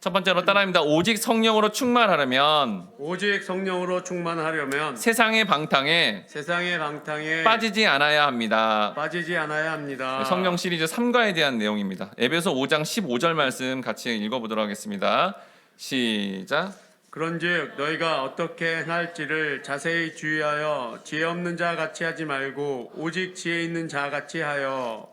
첫 번째로 따라합니다. 오직 성령으로 충만하려면 오직 성령으로 충만하려면 세상의 방탕에 세상의 방탕에 빠지지 않아야 합니다. 빠지지 않아야 합니다. 성령 시리즈 3과에 대한 내용입니다. 에베소 5장 15절 말씀 같이 읽어보도록 하겠습니다. 시작. 그런즉 너희가 어떻게 행할지를 자세히 주의하여 지혜 없는 자 같이 하지 말고 오직 지혜 있는 자 같이 하여.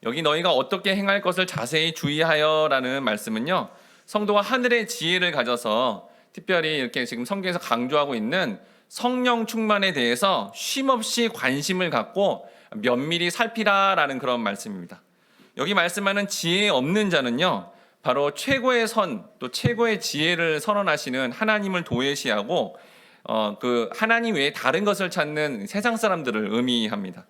여기 너희가 어떻게 행할 것을 자세히 주의하여라는 말씀은요, 성도가 하늘의 지혜를 가져서 특별히 이렇게 지금 성경에서 강조하고 있는 성령 충만에 대해서 쉼없이 관심을 갖고 면밀히 살피라라는 그런 말씀입니다. 여기 말씀하는 지혜 없는 자는요, 바로 최고의 선, 또 최고의 지혜를 선언하시는 하나님을 도외시하고 그 하나님 외에 다른 것을 찾는 세상 사람들을 의미합니다.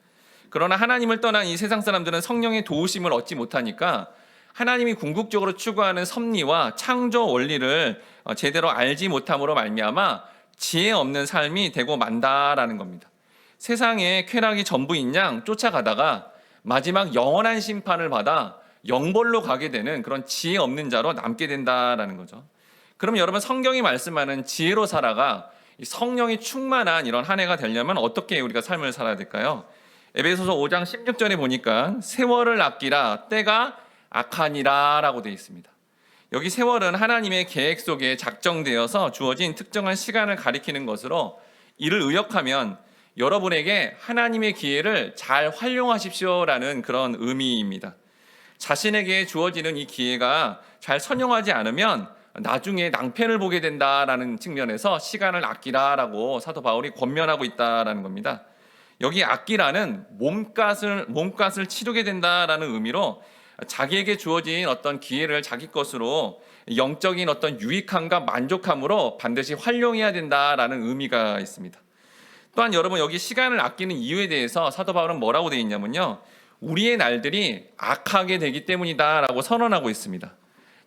그러나 하나님을 떠난 이 세상 사람들은 성령의 도우심을 얻지 못하니까 하나님이 궁극적으로 추구하는 섭리와 창조 원리를 제대로 알지 못함으로 말미암아 지혜 없는 삶이 되고 만다라는 겁니다. 세상에 쾌락이 전부인 양 쫓아가다가 마지막 영원한 심판을 받아 영벌로 가게 되는 그런 지혜 없는 자로 남게 된다라는 거죠. 그럼 여러분, 성경이 말씀하는 지혜로 살아가 성령이 충만한 이런 한 해가 되려면 어떻게 우리가 삶을 살아야 될까요? 에베소서 5장 16절에 보니까 세월을 아끼라 때가 악하니라 라고 되어 있습니다. 여기 세월은 하나님의 계획 속에 작정되어서 주어진 특정한 시간을 가리키는 것으로 이를 의역하면 여러분에게 하나님의 기회를 잘 활용하십시오라는 그런 의미입니다. 자신에게 주어지는 이 기회가 잘 선용하지 않으면 나중에 낭패를 보게 된다라는 측면에서 시간을 아끼라라고 사도 바울이 권면하고 있다라는 겁니다. 여기 아끼라는 몸값을 치르게 된다라는 의미로 자기에게 주어진 어떤 기회를 자기 것으로 영적인 어떤 유익함과 만족함으로 반드시 활용해야 된다라는 의미가 있습니다. 또한 여러분, 여기 시간을 아끼는 이유에 대해서 사도 바울은 뭐라고 되어 있냐면요, 우리의 날들이 악하게 되기 때문이다라고 선언하고 있습니다.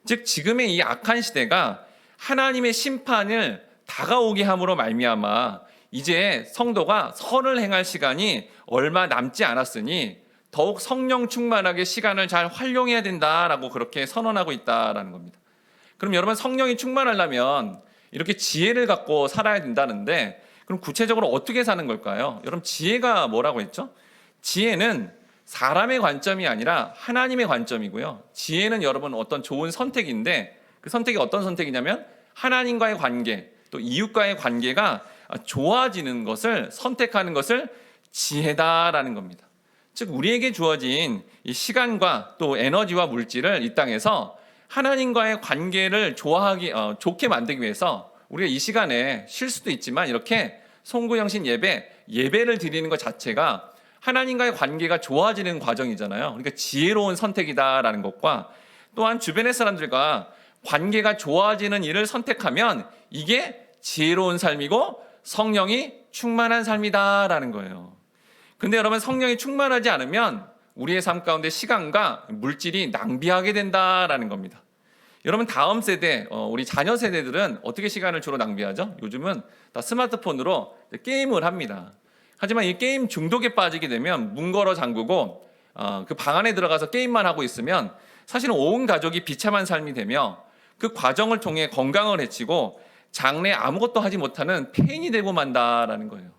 즉 지금의 이 악한 시대가 하나님의 심판을 다가오게 함으로 말미암아 이제 성도가 선을 행할 시간이 얼마 남지 않았으니 더욱 성령 충만하게 시간을 잘 활용해야 된다라고 그렇게 선언하고 있다라는 겁니다. 그럼 여러분, 성령이 충만하려면 이렇게 지혜를 갖고 살아야 된다는데, 그럼 구체적으로 어떻게 사는 걸까요? 여러분, 지혜가 뭐라고 했죠? 지혜는 사람의 관점이 아니라 하나님의 관점이고요. 지혜는 여러분 어떤 좋은 선택인데, 그 선택이 어떤 선택이냐면 하나님과의 관계, 또 이웃과의 관계가 좋아지는 것을 선택하는 것을 지혜다라는 겁니다. 즉 우리에게 주어진 이 시간과 또 에너지와 물질을 이 땅에서 하나님과의 관계를 좋게 만들기 위해서 우리가 이 시간에 쉴 수도 있지만 이렇게 송구영신 예배를 드리는 것 자체가 하나님과의 관계가 좋아지는 과정이잖아요. 그러니까 지혜로운 선택이다라는 것과, 또한 주변의 사람들과 관계가 좋아지는 일을 선택하면 이게 지혜로운 삶이고 성령이 충만한 삶이다라는 거예요. 근데 여러분, 성령이 충만하지 않으면 우리의 삶 가운데 시간과 물질이 낭비하게 된다라는 겁니다. 여러분, 다음 세대, 우리 자녀 세대들은 어떻게 시간을 주로 낭비하죠? 요즘은 다 스마트폰으로 게임을 합니다. 하지만 이 게임 중독에 빠지게 되면 문 걸어 잠그고 그 방 안에 들어가서 게임만 하고 있으면 사실은 온 가족이 비참한 삶이 되며 그 과정을 통해 건강을 해치고 장래 아무것도 하지 못하는 폐인이 되고 만다라는 거예요.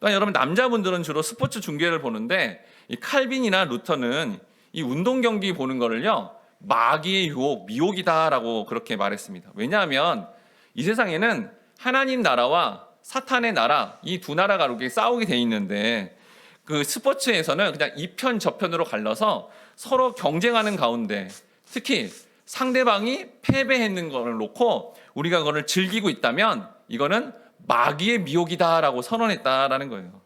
또한 여러분, 남자분들은 주로 스포츠 중계를 보는데 이 칼빈이나 루터는 이 운동 경기 보는 거를요, 마귀의 유혹, 미혹이다라고 그렇게 말했습니다. 왜냐하면 이 세상에는 하나님 나라와 사탄의 나라, 이 두 나라가 이렇게 싸우게 돼 있는데, 그 스포츠에서는 그냥 이편 저편으로 갈라서 서로 경쟁하는 가운데 특히 상대방이 패배했는 것을 놓고 우리가 그걸 즐기고 있다면 이거는 마귀의 미혹이다라고 선언했다라는 거예요.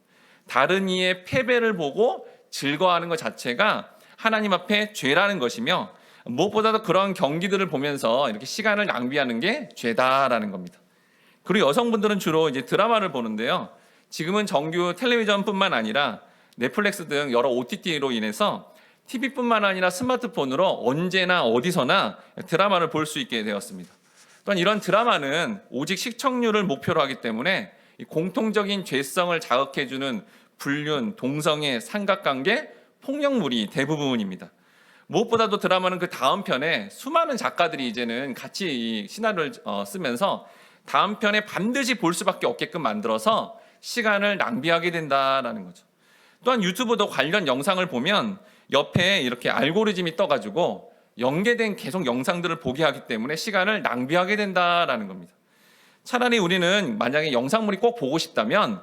다른 이의 패배를 보고 즐거워하는 것 자체가 하나님 앞에 죄라는 것이며, 무엇보다도 그런 경기들을 보면서 이렇게 시간을 낭비하는 게 죄다라는 겁니다. 그리고 여성분들은 주로 이제 드라마를 보는데요, 지금은 정규 텔레비전뿐만 아니라 넷플릭스 등 여러 OTT로 인해서 TV뿐만 아니라 스마트폰으로 언제나 어디서나 드라마를 볼 수 있게 되었습니다. 또한 이런 드라마는 오직 시청률을 목표로 하기 때문에 공통적인 죄성을 자극해주는 불륜, 동성애, 삼각관계, 폭력물이 대부분입니다. 무엇보다도 드라마는 그 다음 편에 수많은 작가들이 이제는 같이 이 시나리오를 쓰면서 다음 편에 반드시 볼 수밖에 없게끔 만들어서 시간을 낭비하게 된다라는 거죠. 또한 유튜브도 관련 영상을 보면 옆에 이렇게 알고리즘이 떠가지고 연계된 계속 영상들을 보게 하기 때문에 시간을 낭비하게 된다라는 겁니다. 차라리 우리는 만약에 영상물이 꼭 보고 싶다면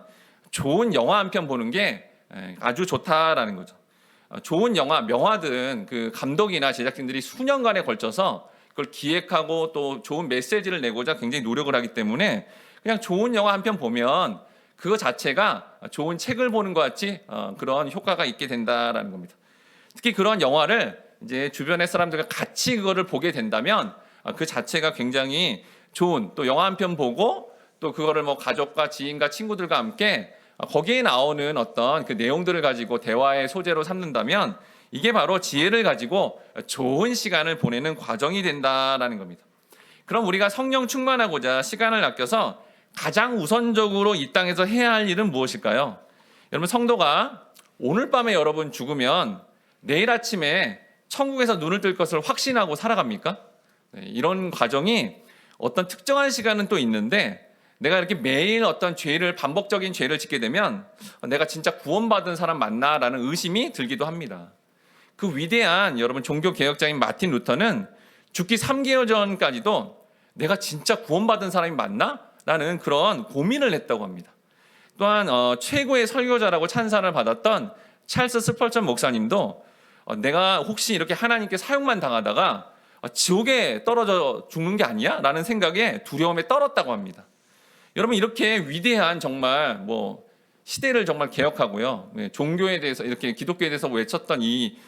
좋은 영화 한 편 보는 게 아주 좋다라는 거죠. 좋은 영화, 명화든 그 감독이나 제작진들이 수년간에 걸쳐서 그걸 기획하고 또 좋은 메시지를 내고자 굉장히 노력을 하기 때문에 그냥 좋은 영화 한 편 보면 그거 자체가 좋은 책을 보는 것 같이 그런 효과가 있게 된다라는 겁니다. 특히 그런 영화를 이제 주변의 사람들과 같이 그거를 보게 된다면 그 자체가 굉장히 좋은 또 영화 한 편 보고 또 그거를 뭐 가족과 지인과 친구들과 함께 거기에 나오는 어떤 그 내용들을 가지고 대화의 소재로 삼는다면 이게 바로 지혜를 가지고 좋은 시간을 보내는 과정이 된다라는 겁니다. 그럼 우리가 성령 충만하고자 시간을 아껴서 가장 우선적으로 이 땅에서 해야 할 일은 무엇일까요? 여러분 성도가 오늘 밤에 여러분 죽으면 내일 아침에 천국에서 눈을 뜰 것을 확신하고 살아갑니까? 이런 과정이 어떤 특정한 시간은 또 있는데 내가 이렇게 매일 어떤 죄를 반복적인 죄를 짓게 되면 내가 진짜 구원받은 사람 맞나라는 의심이 들기도 합니다. 그 위대한 여러분 종교 개혁자인 마틴 루터는 죽기 3개월 전까지도 내가 진짜 구원받은 사람이 맞나? 라는 그런 고민을 했다고 합니다. 또한 최고의 설교자라고 찬사를 받았던 찰스 스펄전 목사님도 내가 혹시 이렇게 하나님께 사용만 당하다가 지옥에 떨어져 죽는 게 아니야? 라는 생각에 두려움에 떨었다고 합니다. 여러분 이렇게 위대한 정말 뭐 시대를 정말 개혁하고요. 종교에 대해서 이렇게 기독교에 대해서 외쳤던 이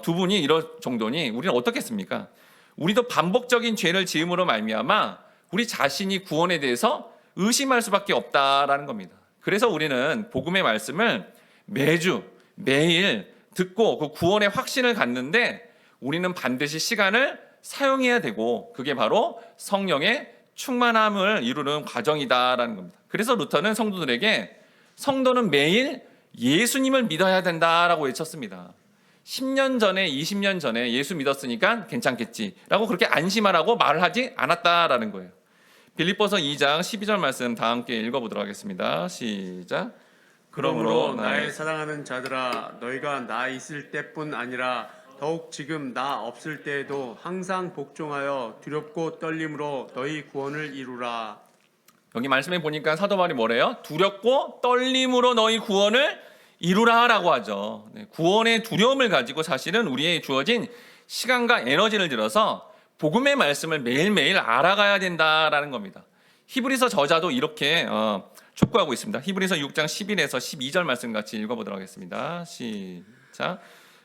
두 분이 이럴 정도니 우리는 어떻겠습니까? 우리도 반복적인 죄를 지음으로 말미암아 우리 자신이 구원에 대해서 의심할 수밖에 없다라는 겁니다. 그래서 우리는 복음의 말씀을 매주 매일 듣고 그 구원의 확신을 갖는데 우리는 반드시 시간을 사용해야 되고 그게 바로 성령의 충만함을 이루는 과정이다라는 겁니다. 그래서 루터는 성도들에게 성도는 매일 예수님을 믿어야 된다라고 외쳤습니다. 10년 전에 20년 전에 예수 믿었으니까 괜찮겠지라고 그렇게 안심하라고 말을 하지 않았다라는 거예요. 빌립보서 2장 12절 말씀 다 함께 읽어보도록 하겠습니다. 시작. 그러므로 나의 사랑하는 자들아 너희가 나 있을 때뿐 아니라 더욱 지금 나 없을 때에도 항상 복종하여 두렵고 떨림으로 너희 구원을 이루라. 여기 말씀에 보니까 사도 바울이 뭐래요? 두렵고 떨림으로 너희 구원을 이루라라고 하죠. 구원의 두려움을 가지고 사실은 우리의 주어진 시간과 에너지를 들여서 복음의 말씀을 매일매일 알아가야 된다라는 겁니다. 히브리서 저자도 이렇게 촉구하고 있습니다. 히브리서 6장 11에서 12절 말씀 같이 읽어보도록 하겠습니다. 시작.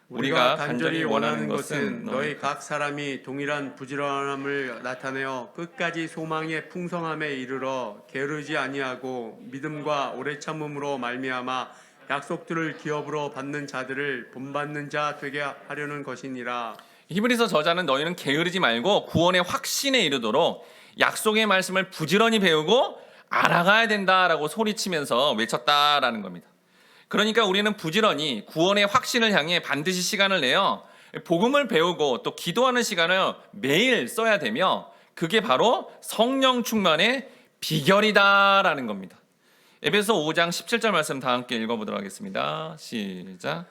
우리가 간절히 원하는 것은 너희 각 사람이 동일한 부지런함을 나타내어 끝까지 소망의 풍성함에 이르러 게으르지 아니하고 믿음과 오래 참음으로 말미암아 약속들을 기업으로 받는 자들을 본받는 자 되게 하려는 것이니라. 히브리서 저자는 너희는 게으르지 말고 구원의 확신에 이르도록 약속의 말씀을 부지런히 배우고 알아가야 된다라고 소리치면서 외쳤다라는 겁니다. 그러니까 우리는 부지런히 구원의 확신을 향해 반드시 시간을 내어 복음을 배우고 또 기도하는 시간을 매일 써야 되며 그게 바로 성령 충만의 비결이다라는 겁니다. 에베소 5장 17절 말씀 다 함께 읽어보도록 하겠습니다. 시작.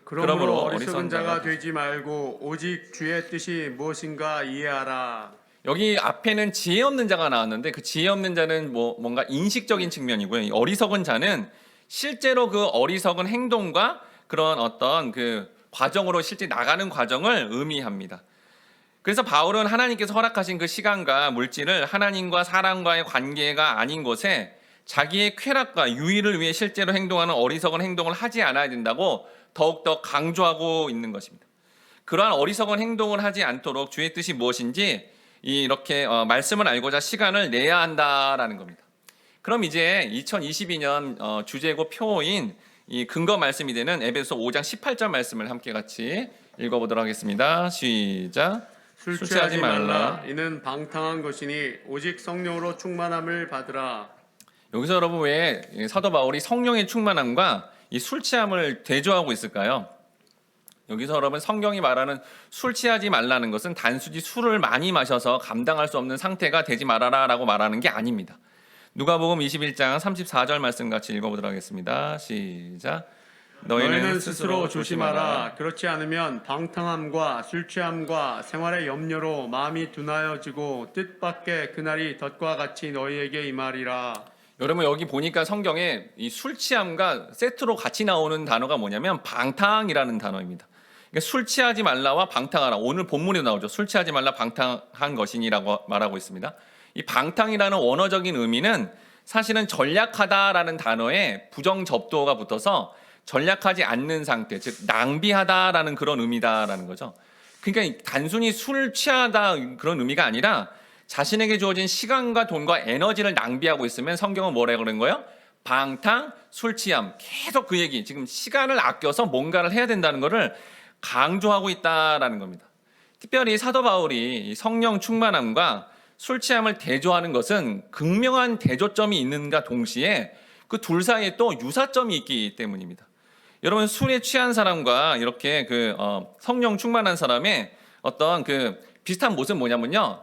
그러므로 어리석은 자가 되지 말고 오직 주의 뜻이 무엇인가 이해하라. 여기 앞에는 지혜 없는 자가 나왔는데 그 지혜 없는 자는 뭔가 인식적인 측면이고요. 이 어리석은 자는 실제로 그 어리석은 행동과 그런 어떤 그 과정으로 실제 나가는 과정을 의미합니다. 그래서 바울은 하나님께서 허락하신 그 시간과 물질을 하나님과 사람과의 관계가 아닌 곳에 자기의 쾌락과 유의를 위해 실제로 행동하는 어리석은 행동을 하지 않아야 된다고 더욱더 강조하고 있는 것입니다. 그러한 어리석은 행동을 하지 않도록 주의 뜻이 무엇인지 이렇게 말씀을 알고자 시간을 내야 한다라는 겁니다. 그럼 이제 2022년 주제고 표인 이 근거 말씀이 되는 에베소 5장 18절 말씀을 함께 같이 읽어보도록 하겠습니다. 시작. 술 취하지 말라. 이는 방탕한 것이니 오직 성령으로 충만함을 받으라. 여기서 여러분 왜 사도 바울이 성령의 충만함과 이 술 취함을 대조하고 있을까요? 여기서 여러분 성경이 말하는 술 취하지 말라는 것은 단순히 술을 많이 마셔서 감당할 수 없는 상태가 되지 말아라라고 말하는 게 아닙니다. 누가복음 21장 34절 말씀 같이 읽어보도록 하겠습니다. 시작. 너희는 스스로 조심하라. 그렇지 않으면 방탕함과 술 취함과 생활의 염려로 마음이 둔하여지고 뜻밖의 그날이 덫과 같이 너희에게 임하리라. 여러분 여기 보니까 성경에 이 술 취함과 세트로 같이 나오는 단어가 뭐냐면 방탕이라는 단어입니다. 그러니까 술 취하지 말라와 방탕하라. 오늘 본문에 나오죠. 술 취하지 말라 방탕한 것이니라고 말하고 있습니다. 이 방탕이라는 원어적인 의미는 사실은 전략하다라는 단어에 부정 접두어가 붙어서 전략하지 않는 상태, 즉 낭비하다라는 그런 의미다라는 거죠. 그러니까 단순히 술 취하다 그런 의미가 아니라 자신에게 주어진 시간과 돈과 에너지를 낭비하고 있으면 성경은 뭐라고 그런 거예요? 방탕, 술 취함. 계속 그 얘기. 지금 시간을 아껴서 뭔가를 해야 된다는 것을 강조하고 있다라는 겁니다. 특별히 사도 바울이 성령 충만함과 술 취함을 대조하는 것은 극명한 대조점이 있는가 동시에 그 둘 사이에 또 유사점이 있기 때문입니다. 여러분 술에 취한 사람과 이렇게 성령 충만한 사람의 어떤 그 비슷한 모습은 뭐냐면요.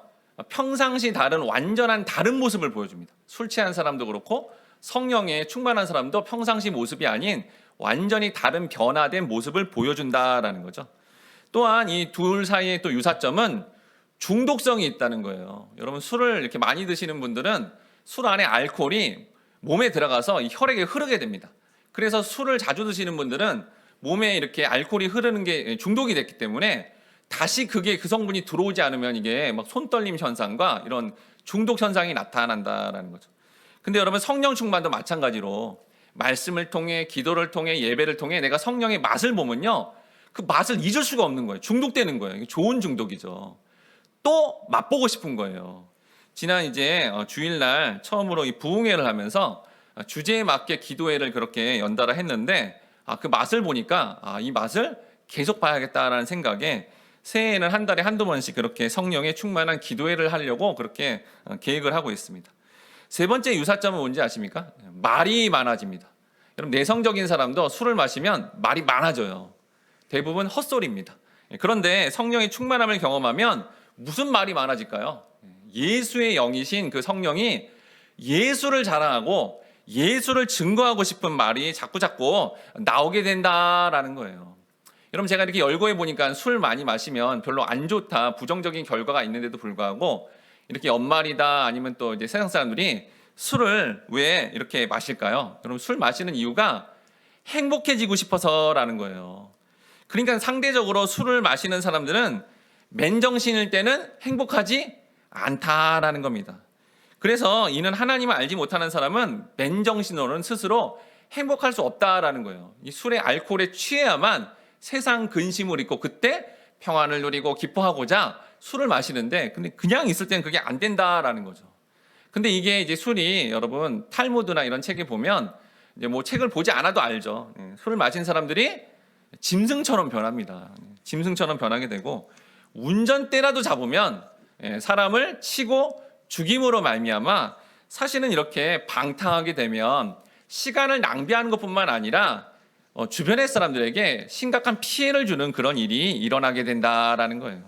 평상시 완전한 다른 모습을 보여줍니다. 술 취한 사람도 그렇고 성령에 충만한 사람도 평상시 모습이 아닌 완전히 다른 변화된 모습을 보여준다라는 거죠. 또한 이 둘 사이의 또 유사점은 중독성이 있다는 거예요. 여러분 술을 이렇게 많이 드시는 분들은 술 안에 알코올이 몸에 들어가서 이 혈액에 흐르게 됩니다. 그래서 술을 자주 드시는 분들은 몸에 이렇게 알코올이 흐르는 게 중독이 됐기 때문에 다시 그 성분이 들어오지 않으면 이게 막 손떨림 현상과 이런 중독 현상이 나타난다라는 거죠. 근데 여러분 성령 충만도 마찬가지로 말씀을 통해 기도를 통해 예배를 통해 내가 성령의 맛을 보면요. 그 맛을 잊을 수가 없는 거예요. 중독되는 거예요. 이게 좋은 중독이죠. 또 맛보고 싶은 거예요. 지난 주일날 처음으로 이 부흥회를 하면서 주제에 맞게 기도회를 그렇게 연달아 했는데 그 맛을 보니까 이 맛을 계속 봐야겠다라는 생각에 새해에는 한 달에 한두 번씩 그렇게 성령에 충만한 기도회를 하려고 그렇게 계획을 하고 있습니다. 세 번째 유사점은 뭔지 아십니까? 말이 많아집니다. 여러분 내성적인 사람도 술을 마시면 말이 많아져요. 대부분 헛소리입니다. 그런데 성령의 충만함을 경험하면 무슨 말이 많아질까요? 예수의 영이신 그 성령이 예수를 자랑하고 예수를 증거하고 싶은 말이 자꾸 나오게 된다라는 거예요. 여러분 제가 이렇게 열거해 보니까 술 많이 마시면 별로 안 좋다, 부정적인 결과가 있는데도 불구하고 이렇게 연말이다 아니면 또 이제 세상 사람들이 술을 왜 이렇게 마실까요? 여러분 술 마시는 이유가 행복해지고 싶어서라는 거예요. 그러니까 상대적으로 술을 마시는 사람들은 맨정신일 때는 행복하지 않다라는 겁니다. 그래서 이는 하나님을 알지 못하는 사람은 맨정신으로는 스스로 행복할 수 없다라는 거예요. 이 술의 알코올에 취해야만 세상 근심을 잊고 그때 평안을 누리고 기뻐하고자 술을 마시는데 근데 그냥 있을 때는 그게 안 된다라는 거죠. 근데 이게 이제 술이 여러분 탈무드나 이런 책에 보면 이제 뭐 책을 보지 않아도 알죠. 술을 마신 사람들이 짐승처럼 변합니다. 짐승처럼 변하게 되고 운전대라도 잡으면 사람을 치고 죽임으로 말미암아 사실은 이렇게 방탕하게 되면 시간을 낭비하는 것뿐만 아니라 주변의 사람들에게 심각한 피해를 주는 그런 일이 일어나게 된다라는 거예요.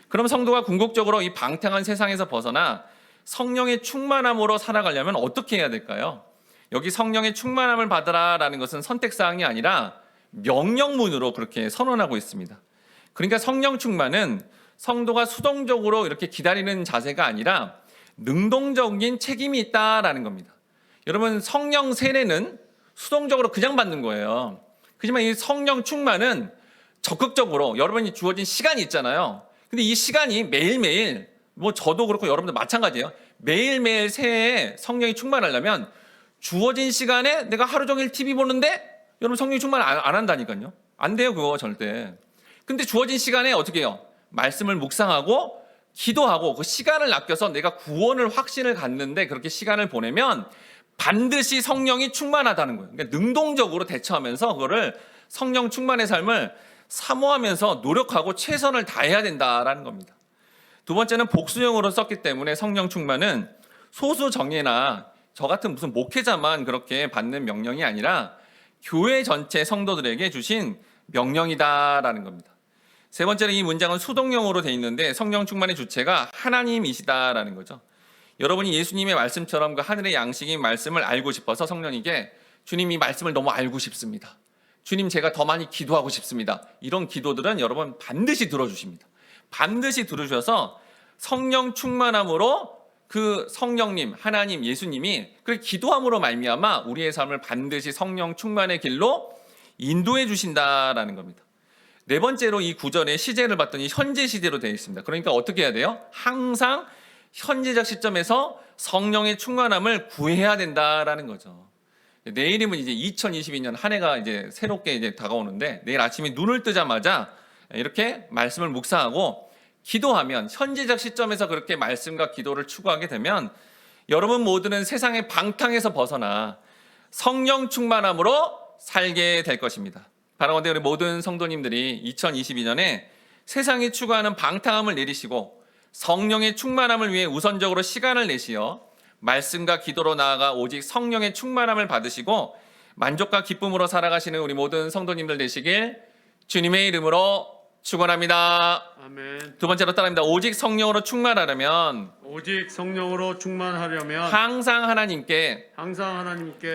그럼 성도가 궁극적으로 이 방탕한 세상에서 벗어나 성령의 충만함으로 살아가려면 어떻게 해야 될까요? 여기 성령의 충만함을 받으라라는 것은 선택사항이 아니라 명령문으로 그렇게 선언하고 있습니다. 그러니까 성령 충만은 성도가 수동적으로 이렇게 기다리는 자세가 아니라 능동적인 책임이 있다라는 겁니다. 여러분 성령 세례는 수동적으로 그냥 받는 거예요. 하지만 이 성령 충만은 적극적으로 여러분이 주어진 시간이 있잖아요. 근데 이 시간이 매일매일 뭐 저도 그렇고 여러분들 마찬가지예요. 매일매일 새해에 성령이 충만하려면 주어진 시간에 내가 하루 종일 TV 보는데 여러분 성령이 충만 안 한다니까요. 안 돼요 그거 절대. 근데 주어진 시간에 어떻게 해요? 말씀을 묵상하고 기도하고 그 시간을 아껴서 내가 구원을 확신을 갖는데 그렇게 시간을 보내면 반드시 성령이 충만하다는 거예요. 그러니까 능동적으로 대처하면서 그거를 성령 충만의 삶을 사모하면서 노력하고 최선을 다해야 된다라는 겁니다. 두 번째는 복수형으로 썼기 때문에 성령 충만은 소수 정예나 저 같은 무슨 목회자만 그렇게 받는 명령이 아니라 교회 전체 성도들에게 주신 명령이다라는 겁니다. 세 번째로 이 문장은 수동형으로 돼 있는데 성령 충만의 주체가 하나님이시다라는 거죠. 여러분이 예수님의 말씀처럼 그 하늘의 양식인 말씀을 알고 싶어서 성령님께 주님 이 말씀을 너무 알고 싶습니다. 주님 제가 더 많이 기도하고 싶습니다. 이런 기도들은 여러분 반드시 들어주십니다. 반드시 들어주셔서 성령 충만함으로 그 성령님, 하나님, 예수님이 그 기도함으로 말미암아 우리의 삶을 반드시 성령 충만의 길로 인도해 주신다라는 겁니다. 네 번째로 이 구절에 시제를 봤더니 현재 시제로 되어 있습니다. 그러니까 어떻게 해야 돼요? 항상 현재적 시점에서 성령의 충만함을 구해야 된다라는 거죠. 내일이면 이제 2022년 한 해가 이제 새롭게 이제 다가오는데 내일 아침에 눈을 뜨자마자 이렇게 말씀을 묵상하고 기도하면 현재적 시점에서 그렇게 말씀과 기도를 추구하게 되면 여러분 모두는 세상의 방탕에서 벗어나 성령 충만함으로 살게 될 것입니다. 바라건대 우리 모든 성도님들이 2022년에 세상이 추구하는 방탕함을 내리시고 성령의 충만함을 위해 우선적으로 시간을 내시어 말씀과 기도로 나아가 오직 성령의 충만함을 받으시고 만족과 기쁨으로 살아가시는 우리 모든 성도님들 되시길 주님의 이름으로 축원합니다. 아멘. 두 번째로 따라합니다. 오직 성령으로 충만하려면 오직 성령으로 충만하려면 항상 하나님께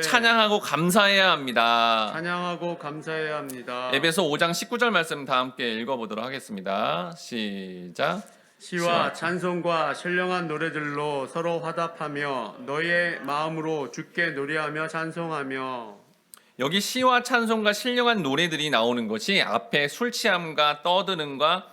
찬양하고 감사해야 합니다. 찬양하고 감사해야 합니다. 에베소 5장 19절 말씀 다 함께 읽어보도록 하겠습니다. 시작. 시와 찬송과 신령한 노래들로 서로 화답하며 너의 마음으로 주께 노래하며 찬송하며. 여기 시와 찬송과 신령한 노래들이 나오는 것이 앞에 술 취함과 떠드는과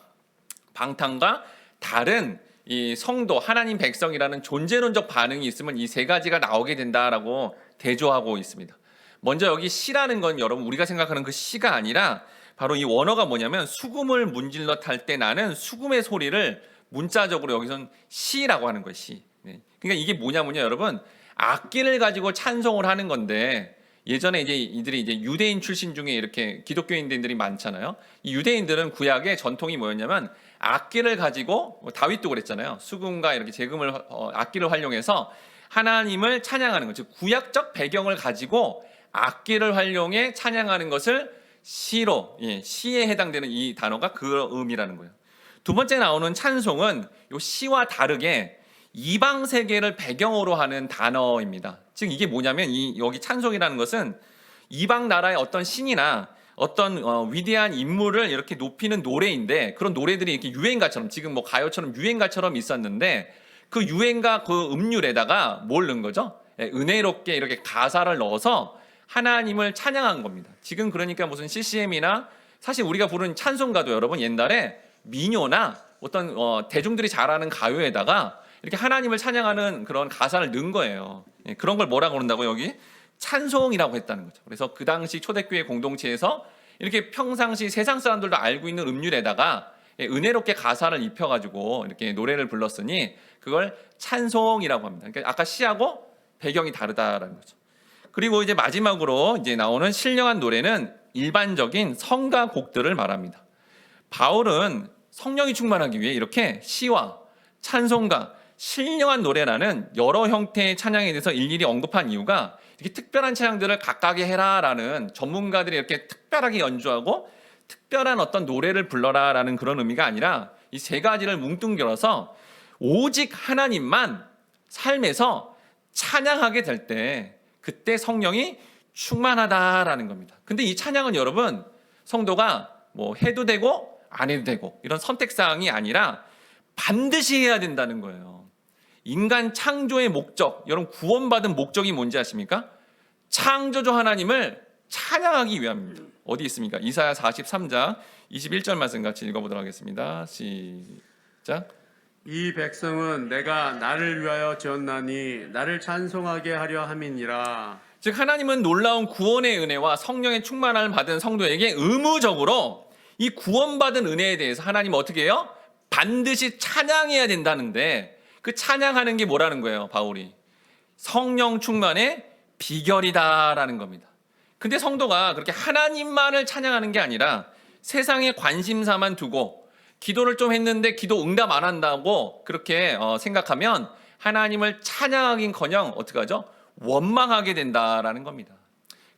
방탕과 다른 이 성도 하나님 백성이라는 존재론적 반응이 있으면 이 세 가지가 나오게 된다라고 대조하고 있습니다. 먼저 여기 시라는 건 여러분 우리가 생각하는 그 시가 아니라 바로 이 원어가 뭐냐면 수금을 문질러 탈 때 나는 수금의 소리를 문자적으로 여기선 시라고 하는 거예요. 시. 그러니까 이게 뭐냐면요, 여러분 악기를 가지고 찬송을 하는 건데 예전에 이제 이들이 이제 유대인 출신 중에 이렇게 기독교인들이 많잖아요. 이 유대인들은 구약의 전통이 뭐였냐면 악기를 가지고 다윗도 그랬잖아요. 수금과 이렇게 재금을 악기를 활용해서 하나님을 찬양하는 것, 즉 구약적 배경을 가지고 악기를 활용해 찬양하는 것을 시로 시에 해당되는 이 단어가 그 의미라는 거예요. 두 번째 나오는 찬송은 이 시와 다르게 이방 세계를 배경으로 하는 단어입니다. 즉 이게 뭐냐면 여기 찬송이라는 것은 이방 나라의 어떤 신이나 어떤 위대한 인물을 이렇게 높이는 노래인데 그런 노래들이 이렇게 유행가처럼 지금 뭐 가요처럼 유행가처럼 있었는데 그 유행가 그 음률에다가 뭘 넣은 거죠? 은혜롭게 이렇게 가사를 넣어서 하나님을 찬양한 겁니다. 지금 그러니까 무슨 CCM이나 사실 우리가 부르는 찬송가도 여러분 옛날에 민요나 어떤 대중들이 잘 아는 가요에다가 이렇게 하나님을 찬양하는 그런 가사를 넣은 거예요. 그런 걸 뭐라고 그런다고 여기? 찬송이라고 했다는 거죠. 그래서 그 당시 초대교회 공동체에서 이렇게 평상시 세상 사람들도 알고 있는 음률에다가 은혜롭게 가사를 입혀가지고 이렇게 노래를 불렀으니 그걸 찬송이라고 합니다. 그러니까 아까 시하고 배경이 다르다라는 거죠. 그리고 이제 마지막으로 이제 나오는 신령한 노래는 일반적인 성가 곡들을 말합니다. 바울은 성령이 충만하기 위해 이렇게 시와 찬송가, 신령한 노래라는 여러 형태의 찬양에 대해서 일일이 언급한 이유가 이렇게 특별한 찬양들을 각각에 해라라는 전문가들이 이렇게 특별하게 연주하고 특별한 어떤 노래를 불러라라는 그런 의미가 아니라 이 세 가지를 뭉뚱겨서 오직 하나님만 삶에서 찬양하게 될 때 그때 성령이 충만하다라는 겁니다. 근데 이 찬양은 여러분 성도가 뭐 해도 되고 안 해도 되고 이런 선택사항이 아니라 반드시 해야 된다는 거예요. 인간 창조의 목적, 여러분 구원받은 목적이 뭔지 아십니까? 창조주 하나님을 찬양하기 위함입니다. 어디 있습니까? 이사야 43장 21절 말씀 같이 읽어보도록 하겠습니다. 시작. 이 백성은 내가 나를 위하여 지었나니 나를 찬송하게 하려 함이니라. 즉 하나님은 놀라운 구원의 은혜와 성령의 충만함을 받은 성도에게 의무적으로 이 구원받은 은혜에 대해서 하나님은 어떻게 해요? 반드시 찬양해야 된다는데 그 찬양하는 게 뭐라는 거예요, 바울이? 성령 충만의 비결이다라는 겁니다. 근데 성도가 그렇게 하나님만을 찬양하는 게 아니라 세상에 관심사만 두고 기도를 좀 했는데 기도 응답 안 한다고 그렇게 생각하면 하나님을 찬양하긴커녕 어떻게 하죠? 원망하게 된다라는 겁니다.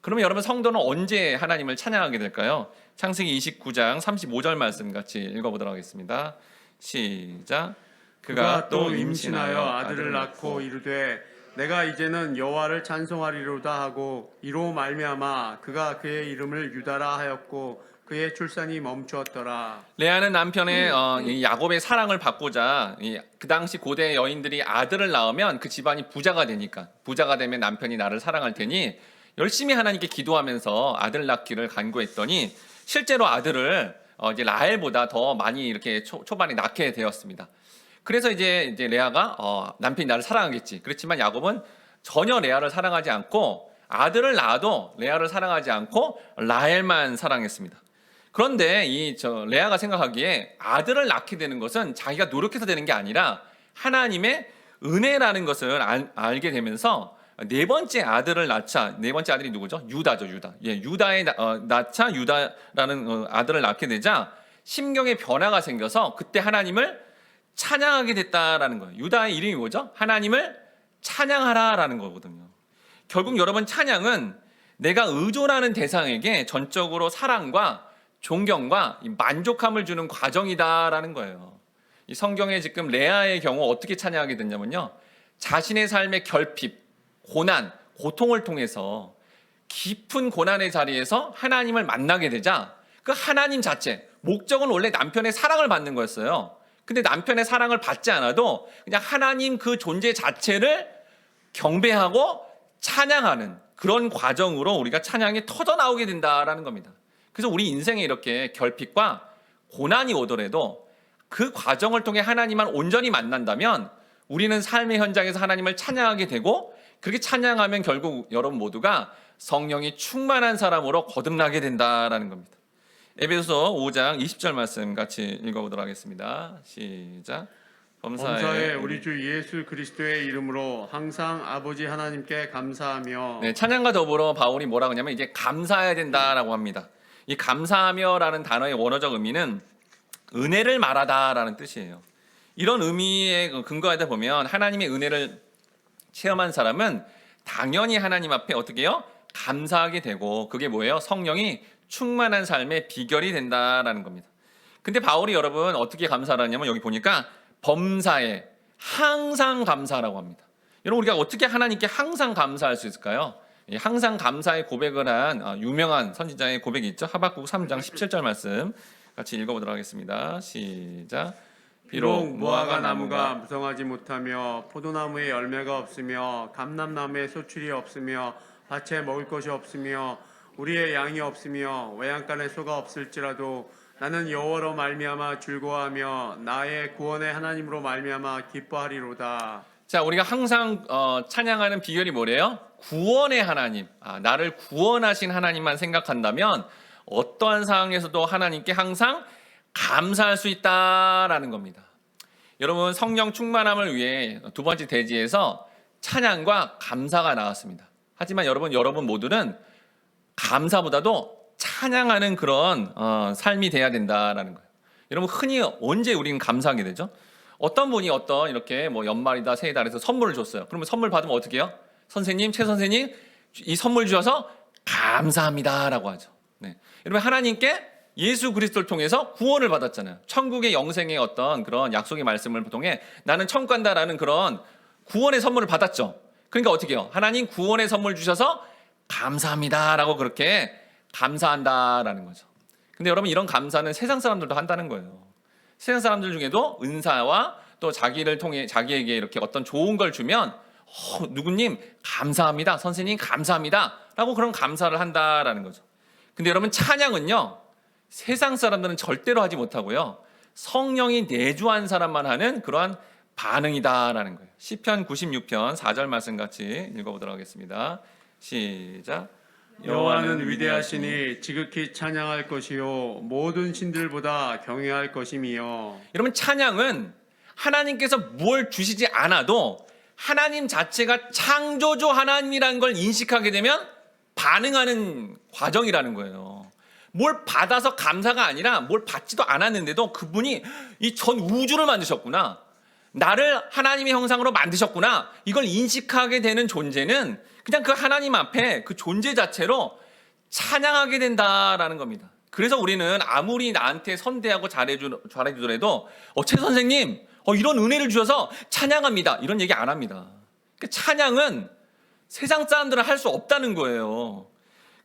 그러면 여러분 성도는 언제 하나님을 찬양하게 될까요? 창세기 29장 35절 말씀 같이 읽어보도록 하겠습니다. 시작. 그가 또 임신하여 아들을 낳고 이르되 내가 이제는 여호와를 찬송하리로다 하고 이로 말미암아 그가 그의 이름을 유다라 하였고 그의 출산이 멈추었더라. 레아는 남편의 이 야곱의 사랑을 받고자 그 당시 고대 여인들이 아들을 낳으면 그 집안이 부자가 되니까, 부자가 되면 남편이 나를 사랑할 테니 열심히 하나님께 기도하면서 아들 낳기를 간구했더니 실제로 아들을 이제 라헬보다 더 많이 이렇게 초반에 낳게 되었습니다. 그래서 이제 레아가 남편이 나를 사랑하겠지. 그렇지만 야곱은 전혀 레아를 사랑하지 않고 아들을 낳아도 레아를 사랑하지 않고 라헬만 사랑했습니다. 그런데 레아가 생각하기에 아들을 낳게 되는 것은 자기가 노력해서 되는 게 아니라 하나님의 은혜라는 것을 알게 되면서 네 번째 아들을 낳자. 네 번째 아들이 누구죠? 유다죠, 유다. 유다에 낳자 유다라는 아들을 낳게 되자 심경의 변화가 생겨서 그때 하나님을 찬양하게 됐다라는 거예요. 유다의 이름이 뭐죠? 하나님을 찬양하라라는 거거든요. 결국 여러분, 찬양은 내가 의존하는 대상에게 전적으로 사랑과 존경과 만족함을 주는 과정이다라는 거예요. 이 성경에 지금 레아의 경우 어떻게 찬양하게 됐냐면요, 자신의 삶의 결핍, 고난, 고통을 통해서 깊은 고난의 자리에서 하나님을 만나게 되자 그 하나님 자체, 목적은 원래 남편의 사랑을 받는 거였어요. 근데 남편의 사랑을 받지 않아도 그냥 하나님 그 존재 자체를 경배하고 찬양하는 그런 과정으로 우리가 찬양이 터져 나오게 된다라는 겁니다. 그래서 우리 인생에 이렇게 결핍과 고난이 오더라도 그 과정을 통해 하나님만 온전히 만난다면 우리는 삶의 현장에서 하나님을 찬양하게 되고, 그렇게 찬양하면 결국 여러분 모두가 성령이 충만한 사람으로 거듭나게 된다라는 겁니다. 에베소서 5장 20절 말씀 같이 읽어보도록 하겠습니다. 시작. 범사에 우리 주 예수 그리스도의 이름으로 항상 아버지 하나님께 감사하며. 네, 찬양과 더불어 바울이 뭐라고 하냐면 이제 감사해야 된다라고 합니다. 이 감사하며라는 단어의 원어적 의미는 은혜를 말하다라는 뜻이에요. 이런 의미에 근거하다 보면 하나님의 은혜를 체험한 사람은 당연히 하나님 앞에 어떻게 해요? 감사하게 되고, 그게 뭐예요? 성령이 충만한 삶의 비결이 된다라는 겁니다. 근데 바울이 여러분 어떻게 감사를 하냐면 여기 보니까 범사에 항상 감사라고 합니다. 여러분, 우리가 어떻게 하나님께 항상 감사할 수 있을까요? 항상 감사의 고백을 한 유명한 선지자의 고백이 있죠. 하박국 3장 17절 말씀 같이 읽어보도록 하겠습니다. 시작. 비록 무화과 나무가 무성하지 못하며 포도나무에 열매가 없으며 감람나무에 소출이 없으며 밭에 먹을 것이 없으며 우리의 양이 없으며 외양간에 소가 없을지라도 나는 여호와로 말미암아 즐거워하며 나의 구원의 하나님으로 말미암아 기뻐하리로다. 자, 우리가 항상 찬양하는 비결이 뭐래요? 구원의 하나님, 나를 구원하신 하나님만 생각한다면 어떠한 상황에서도 하나님께 항상 감사할 수 있다라는 겁니다. 여러분, 성령 충만함을 위해 두 번째 대지에서 찬양과 감사가 나왔습니다. 하지만 여러분 모두는 감사보다도 찬양하는 그런 삶이 돼야 된다라는 거예요. 여러분, 흔히 언제 우리는 감사하게 되죠? 어떤 분이 이렇게 연말이다 새해다 해서 선물을 줬어요. 그러면 선물 받으면 어떻게 해요? 선생님, 최 선생님, 이 선물 주셔서 감사합니다라고 하죠. 네. 여러분, 하나님께 예수 그리스도를 통해서 구원을 받았잖아요. 천국의 영생의 어떤 그런 약속의 말씀을 통해 나는 천국 간다라는 그런 구원의 선물을 받았죠. 그러니까 어떻게 해요? 하나님 구원의 선물 주셔서 감사합니다라고 그렇게 감사한다라는 거죠. 근데 여러분, 이런 감사는 세상 사람들도 한다는 거예요. 세상 사람들 중에도 은사와 또 자기를 통해 자기에게 이렇게 어떤 좋은 걸 주면 누구님 감사합니다, 선생님 감사합니다 라고 그런 감사를 한다라는 거죠. 근데 여러분, 찬양은요, 세상 사람들은 절대로 하지 못하고요, 성령이 내주한 사람만 하는 그러한 반응이다라는 거예요. 시편 96편 4절 말씀 같이 읽어보도록 하겠습니다. 시작. 여호와는 위대하시니 지극히 찬양할 것이요 모든 신들보다 경외할 것임이요. 여러분, 찬양은 하나님께서 뭘 주시지 않아도 하나님 자체가 창조주 하나님이라는 걸 인식하게 되면 반응하는 과정이라는 거예요. 뭘 받아서 감사가 아니라 뭘 받지도 않았는데도 그분이 이 전 우주를 만드셨구나, 나를 하나님의 형상으로 만드셨구나. 이걸 인식하게 되는 존재는 그냥 그 하나님 앞에 그 존재 자체로 찬양하게 된다라는 겁니다. 그래서 우리는 아무리 나한테 선대하고 잘해주더라도 최 선생님 이런 은혜를 주셔서 찬양합니다. 이런 얘기 안 합니다. 그러니까 찬양은 세상 사람들은 할 수 없다는 거예요.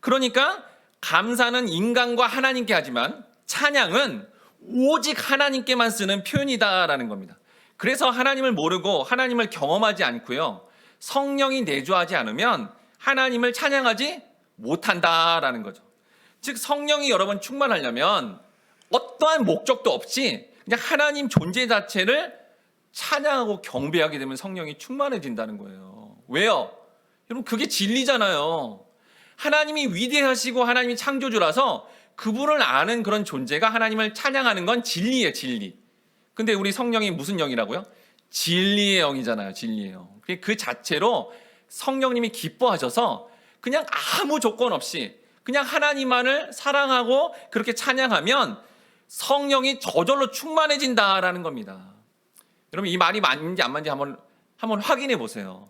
그러니까 감사는 인간과 하나님께 하지만 찬양은 오직 하나님께만 쓰는 표현이다라는 겁니다. 그래서 하나님을 모르고 하나님을 경험하지 않고요, 성령이 내주하지 않으면 하나님을 찬양하지 못한다라는 거죠. 즉 성령이 여러분 충만하려면 어떠한 목적도 없이 그냥 하나님 존재 자체를 찬양하고 경배하게 되면 성령이 충만해진다는 거예요. 왜요? 여러분 그게 진리잖아요. 하나님이 위대하시고 하나님이 창조주라서 그분을 아는 그런 존재가 하나님을 찬양하는 건 진리예요, 진리. 근데 우리 성령이 무슨 영이라고요? 진리의 영이잖아요, 진리의 영. 그 자체로 성령님이 기뻐하셔서 그냥 아무 조건 없이 그냥 하나님만을 사랑하고 그렇게 찬양하면 성령이 저절로 충만해진다라는 겁니다. 여러분 이 말이 맞는지 안 맞는지 한번 확인해 보세요.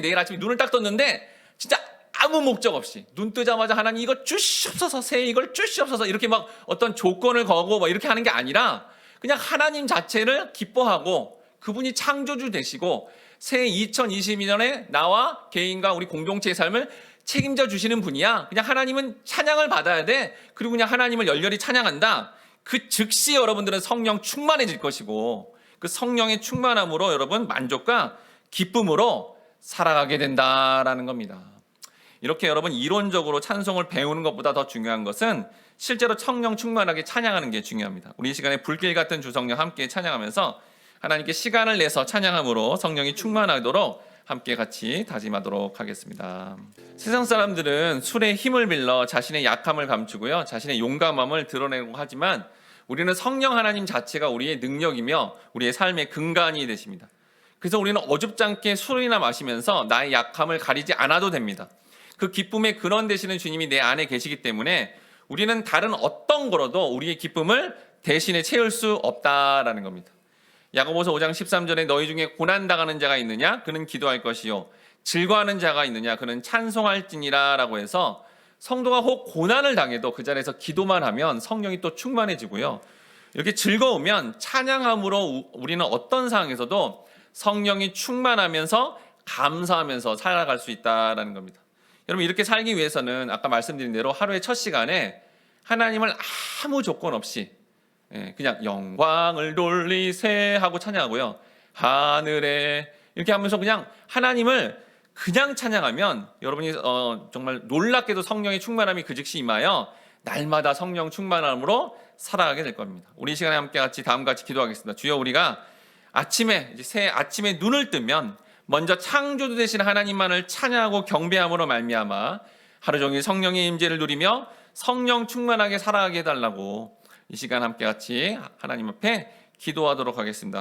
내일 아침에 눈을 딱 떴는데 진짜 아무 목적 없이 눈 뜨자마자 하나님 이거 주시옵소서, 새해 이걸 주시옵소서 이렇게 막 어떤 조건을 거고 막 이렇게 하는 게 아니라 그냥 하나님 자체를 기뻐하고 그분이 창조주 되시고 새해 2022년에 나와 개인과 우리 공동체의 삶을 책임져 주시는 분이야. 그냥 하나님은 찬양을 받아야 돼. 그리고 그냥 하나님을 열렬히 찬양한다. 그 즉시 여러분들은 성령 충만해질 것이고 그 성령의 충만함으로 여러분 만족과 기쁨으로 살아가게 된다라는 겁니다. 이렇게 여러분 이론적으로 찬송을 배우는 것보다 더 중요한 것은 실제로 성령 충만하게 찬양하는 게 중요합니다. 우리 이 시간에 불길 같은 주성령 함께 찬양하면서 하나님께 시간을 내서 찬양함으로 성령이 충만하도록 함께 같이 다짐하도록 하겠습니다. 세상 사람들은 술에 힘을 빌려 자신의 약함을 감추고요, 자신의 용감함을 드러내고 하지만 우리는 성령 하나님 자체가 우리의 능력이며 우리의 삶의 근간이 되십니다. 그래서 우리는 어줍잖게 술이나 마시면서 나의 약함을 가리지 않아도 됩니다. 그 기쁨의 근원 되시는 주님이 내 안에 계시기 때문에 우리는 다른 어떤 거로도 우리의 기쁨을 대신에 채울 수 없다라는 겁니다. 야고보서 5장 13절에 너희 중에 고난당하는 자가 있느냐? 그는 기도할 것이요. 즐거워하는 자가 있느냐? 그는 찬송할지니라 라고 해서 성도가 혹 고난을 당해도 그 자리에서 기도만 하면 성령이 또 충만해지고요. 이렇게 즐거우면 찬양함으로 우리는 어떤 상황에서도 성령이 충만하면서 감사하면서 살아갈 수 있다라는 겁니다. 여러분 이렇게 살기 위해서는 아까 말씀드린 대로 하루의 첫 시간에 하나님을 아무 조건 없이 그냥 영광을 돌리세 하고 찬양하고요. 하늘에 이렇게 하면서 그냥 하나님을 그냥 찬양하면 여러분이 정말 놀랍게도 성령의 충만함이 그 즉시 임하여 날마다 성령 충만함으로 살아가게 될 겁니다. 우리 이 시간에 함께 같이 다음과 같이 기도하겠습니다. 주여 우리가 새해 아침에 눈을 뜨면 먼저 창조주 되신 하나님만을 찬양하고 경배함으로 말미암아 하루 종일 성령의 임재를 누리며 성령 충만하게 살아가게 해달라고 이 시간 함께 같이 하나님 앞에 기도하도록 하겠습니다.